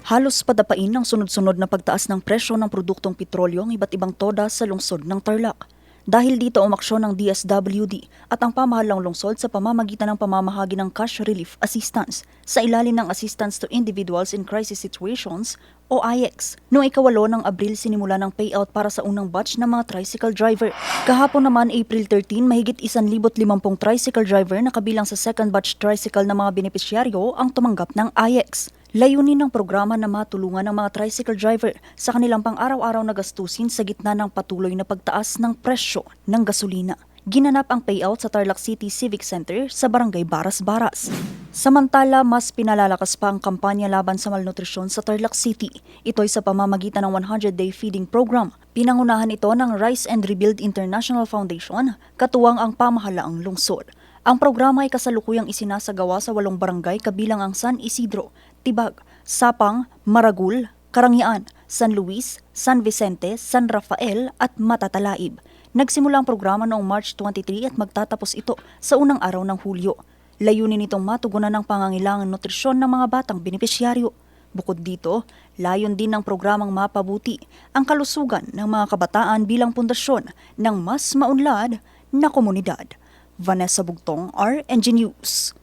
Halos padapain ng sunod-sunod na pagtaas ng presyo ng produktong petrolyo ang iba't ibang toda sa lungsod ng Tarlac. Dahil dito umaksyon ng DSWD at ang pamahalang lungsod sa pamamagitan ng pamamahagi ng cash relief assistance sa ilalim ng Assistance to Individuals in Crisis Situations o AIEX. Noong 8 ng Abril sinimula ng payout para sa unang batch ng mga tricycle driver. Kahapon naman April 13, mahigit 1,050 tricycle driver na kabilang sa second batch tricycle ng mga benepisyaryo ang tumanggap ng AIEX. Layunin ng programa na matulungan ng mga tricycle driver sa kanilang pang-araw-araw na gastusin sa gitna ng patuloy na pagtaas ng presyo ng gasolina. Ginanap ang payout sa Tarlac City Civic Center sa Barangay Baras-Baras. Samantala, mas pinalalakas pa ang kampanya laban sa malnutrisyon sa Tarlac City. Ito'y sa pamamagitan ng 100-day feeding program. Pinangunahan ito ng Rise and Rebuild International Foundation, katuwang ang pamahalaang lungsod. Ang programa ay kasalukuyang isinasagawa sa 8 barangay kabilang ang San Isidro, Tibag, Sapang, Maragul, Karangyaan, San Luis, San Vicente, San Rafael at Matatalaib. Nagsimula ang programa noong March 23 at magtatapos ito sa unang araw ng Hulyo. Layunin nitong matugunan ang pangangailangan nutrisyon ng mga batang benepisyaryo. Bukod dito, layon din ng programang mapabuti ang kalusugan ng mga kabataan bilang pundasyon ng mas maunlad na komunidad. Vanessa Bugtong, RNG News.